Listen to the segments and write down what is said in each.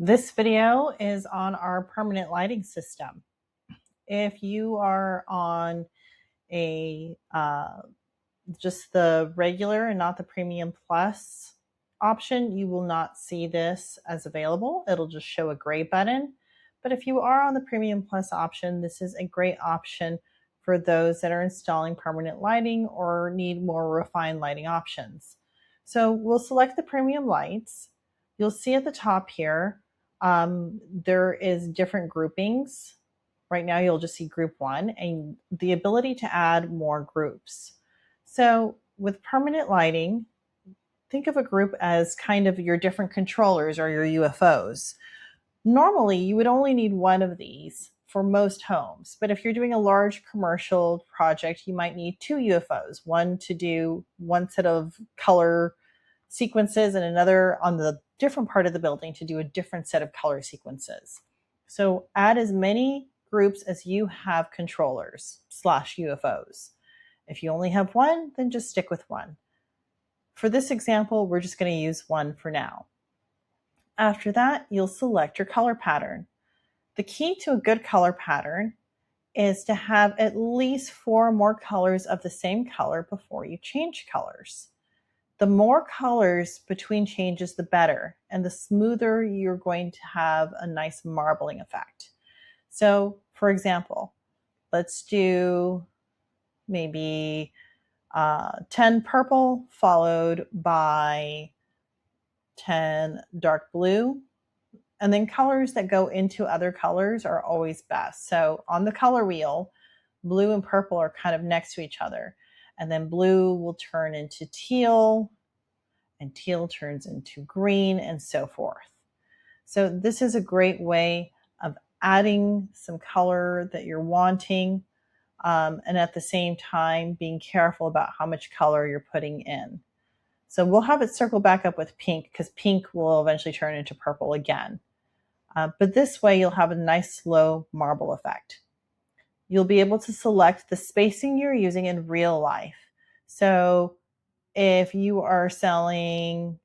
This video is on our permanent lighting system. If you are on a just the regular and not the premium plus option, you will not see this as available. It'll just show a gray button. But if you are on the premium plus option, this is a great option for those that are installing permanent lighting or need more refined lighting options. So we'll select the premium lights. You'll see at the top here, there is different groupings. Right now you'll just see group 1 and the ability to add more groups. So with permanent lighting, think of a group as kind of your different controllers or your UFOs. Normally, you would only need one of these for most homes, but if you're doing a large commercial project, you might need 2 UFOs, one to do one set of color sequences and another on the different part of the building to do a different set of color sequences. So add as many groups as you have controllers / UFOs. If you only have one, then just stick with one. For this example, we're just going to use one for now. After that, you'll select your color pattern. The key to a good color pattern is to have at least 4 more colors of the same color before you change colors. The more colors between changes, the better, and the smoother you're going to have a nice marbling effect. So, for example, let's do maybe 10 purple followed by 10 dark blue. And then colors that go into other colors are always best. So on the color wheel, blue and purple are kind of next to each other. And then blue will turn into teal, and teal turns into green, and so forth. So this is a great way of adding some color that you're wanting, and at the same time being careful about how much color you're putting in. So we'll have it circle back up with pink because pink will eventually turn into purple again. But this way you'll have a nice slow marble effect. You'll be able to select the spacing you're using in real life. So if you are selling,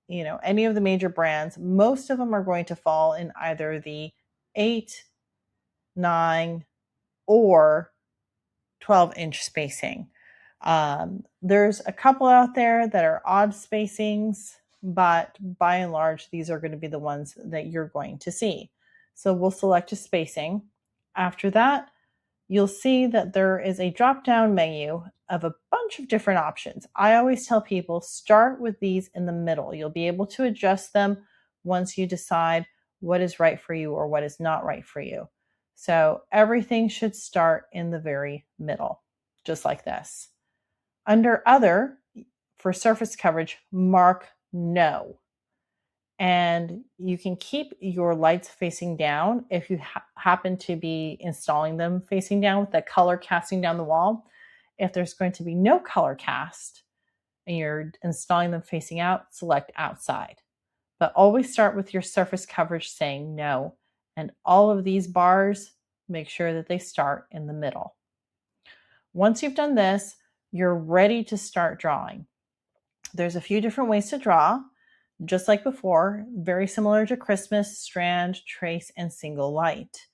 any of the major brands, most of them are going to fall in either the 8, 9, or 12-inch spacing. There's a couple out there that are odd spacings, but by and large, these are going to be the ones that you're going to see. So we'll select a spacing. After that, you'll see that there is a drop-down menu of a bunch of different options. I always tell people start with these in the middle. You'll be able to adjust them once you decide what is right for you or what is not right for you. So everything should start in the very middle, just like this. Under Other, for surface coverage, mark No. And you can keep your lights facing down if you happen to be installing them facing down with the color casting down the wall. If there's going to be no color cast and you're installing them facing out, select Outside. But always start with your surface coverage saying no. And all of these bars, make sure that they start in the middle. Once you've done this, you're ready to start drawing. There's a few different ways to draw. Just like before, very similar to Christmas, strand, trace, and single light.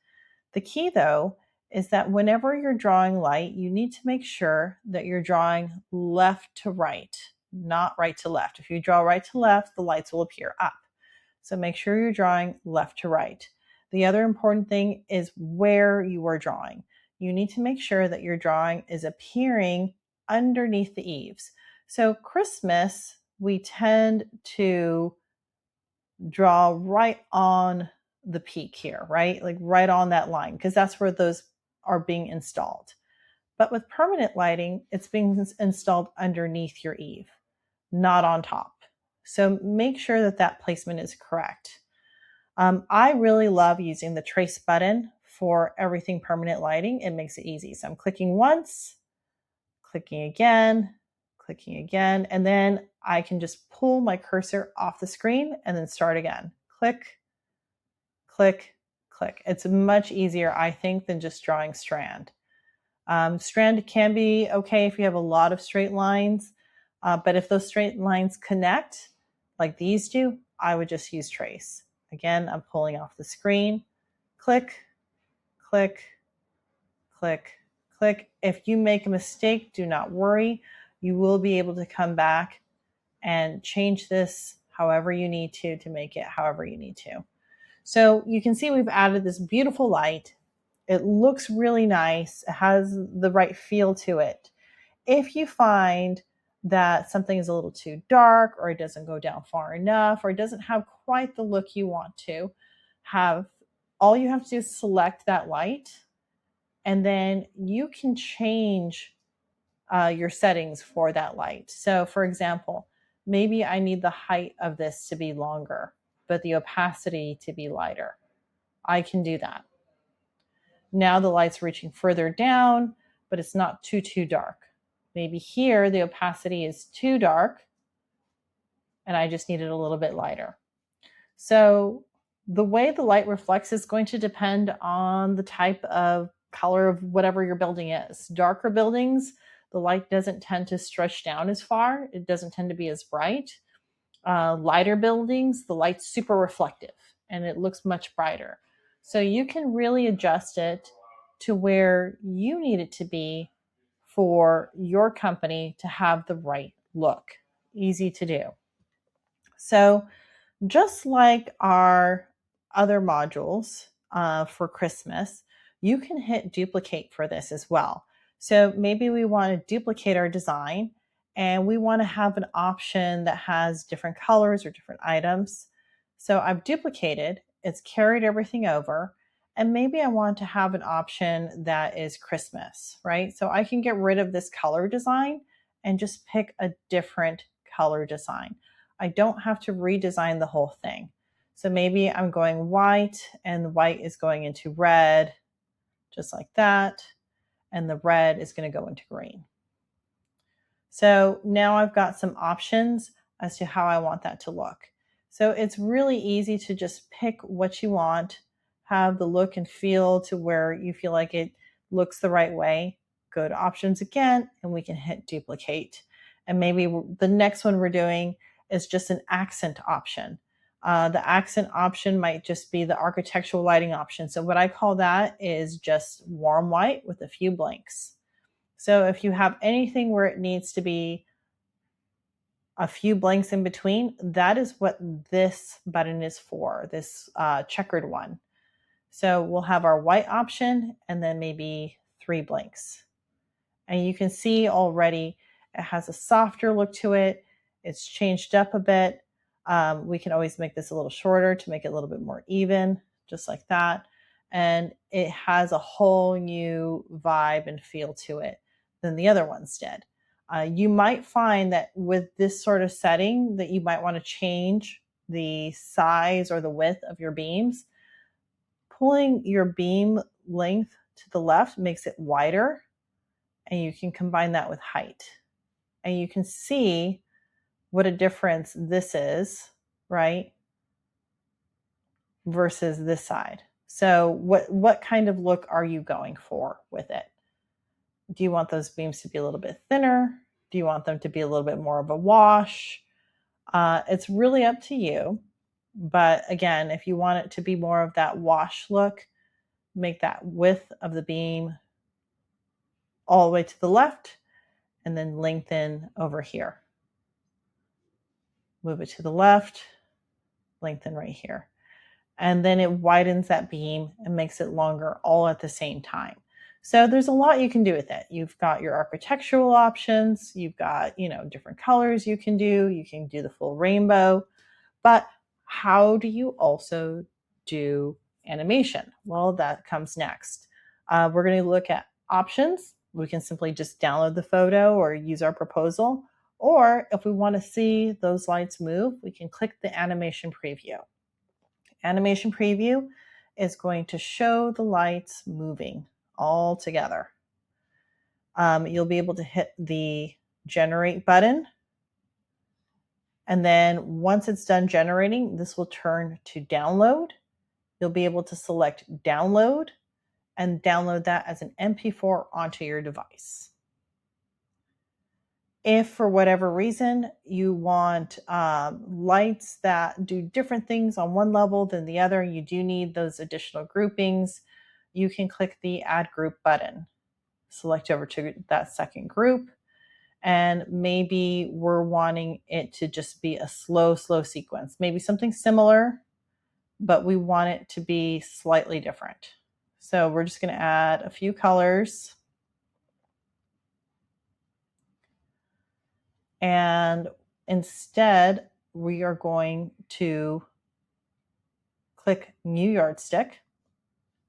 The key, though, is that whenever you're drawing light, you need to make sure that you're drawing left to right, not right to left. If you draw right to left, the lights will appear up. So make sure you're drawing left to right. The other important thing is where you are drawing. You need to make sure that your drawing is appearing underneath the eaves. So Christmas, we tend to draw right on the peak here, right? Like right on that line, because that's where those are being installed. But with permanent lighting, it's being installed underneath your eave, not on top. So make sure that that placement is correct. I really love using the trace button for everything permanent lighting. It makes it easy. So I'm clicking once, clicking again, and then I can just pull my cursor off the screen and then start again. Click, click, click. It's much easier, I think, than just drawing strand. Strand can be okay if you have a lot of straight lines, but if those straight lines connect like these do, I would just use trace. Again, I'm pulling off the screen. Click, click, click, click. If you make a mistake, do not worry. You will be able to come back and change this however you need to make it however you need to. So you can see we've added this beautiful light. It looks really nice. It has the right feel to it. If you find that something is a little too dark, or it doesn't go down far enough, or it doesn't have quite the look you want to have, all you have to do is select that light, and then you can change your settings for that light. So for example, maybe I need the height of this to be longer, but the opacity to be lighter. I can do that. Now the light's reaching further down, but it's not too dark. Maybe here the opacity is too dark and I just need it a little bit lighter. So the way the light reflects is going to depend on the type of color of whatever your building is. Darker buildings, the light doesn't tend to stretch down as far. It doesn't tend to be as bright. Lighter buildings, the light's super reflective and it looks much brighter. So you can really adjust it to where you need it to be for your company to have the right look. Easy to do. So just like our other modules for Christmas, you can hit duplicate for this as well. So maybe we want to duplicate our design and we want to have an option that has different colors or different items. So I've duplicated, it's carried everything over, and maybe I want to have an option that is Christmas, right? So I can get rid of this color design and just pick a different color design. I don't have to redesign the whole thing. So maybe I'm going white and the white is going into red, just like that. And the red is going to go into green. So now I've got some options as to how I want that to look. So it's really easy to just pick what you want, have the look and feel to where you feel like it looks the right way. Go to options again, and we can hit duplicate. And maybe the next one we're doing is just an accent option. The accent option might just be the architectural lighting option. So what I call that is just warm white with a few blinks. So if you have anything where it needs to be a few blanks in between, that is what this button is for, this checkered one. So we'll have our white option and then maybe 3 blanks. And you can see already it has a softer look to it. It's changed up a bit. We can always make this a little shorter to make it a little bit more even, just like that. And it has a whole new vibe and feel to it than the other ones did. You might find that with this sort of setting that you might want to change the size or the width of your beams. Pulling your beam length to the left makes it wider, and you can combine that with height. And you can see what a difference this is, right? Versus this side. So what kind of look are you going for with it? Do you want those beams to be a little bit thinner? Do you want them to be a little bit more of a wash? It's really up to you. But again, if you want it to be more of that wash look, make that width of the beam all the way to the left and then lengthen over here. Move it to the left, lengthen right here. And then it widens that beam and makes it longer all at the same time. So there's a lot you can do with it. You've got your architectural options, you've got, different colors you can do the full rainbow, but how do you also do animation? Well, that comes next. We're going to look at options. We can simply just download the photo or use our proposal. Or if we want to see those lights move, we can click the animation preview. Animation preview is going to show the lights moving all together. You'll be able to hit the generate button. And then once it's done generating, this will turn to download. You'll be able to select download and download that as an MP4 onto your device. If for whatever reason you want lights that do different things on one level than the other, you do need those additional groupings, you can click the Add Group button. Select over to that second group, and maybe we're wanting it to just be a slow sequence. Maybe something similar, but we want it to be slightly different. So we're just going to add a few colors. And instead, we are going to click New Yardstick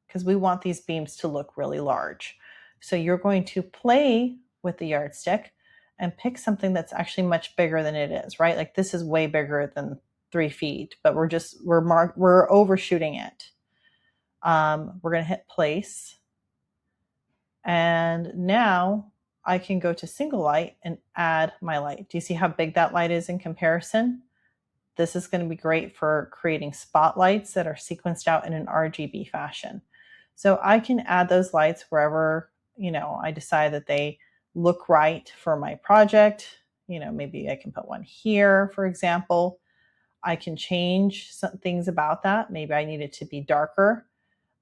because we want these beams to look really large. So you're going to play with the yardstick and pick something that's actually much bigger than it is, right? Like this is way bigger than 3 feet, but we're overshooting it. We're going to hit place. And now I can go to single light and add my light. Do you see how big that light is in comparison? This is going to be great for creating spotlights that are sequenced out in an RGB fashion. So I can add those lights wherever, I decide that they look right for my project. Maybe I can put one here, for example. I can change some things about that. Maybe I need it to be darker.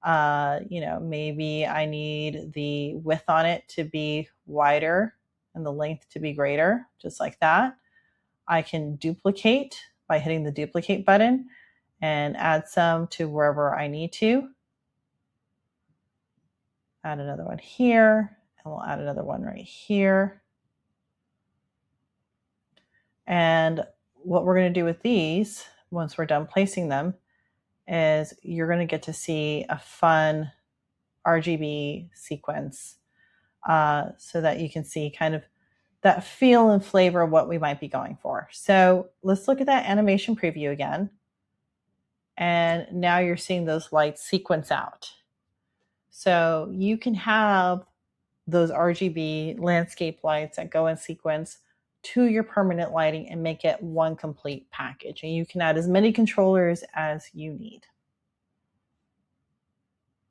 Maybe I need the width on it to be wider and the length to be greater, just like that. I can duplicate by hitting the duplicate button and add some to wherever I need to. Add another one here, and we'll add another one right here. And what we're going to do with these, once we're done placing them, is you're going to get to see a fun RGB sequence so that you can see kind of that feel and flavor of what we might be going for. So let's look at that animation preview again. And now you're seeing those lights sequence out. So you can have those RGB landscape lights that go in sequence to your permanent lighting and make it one complete package. And you can add as many controllers as you need.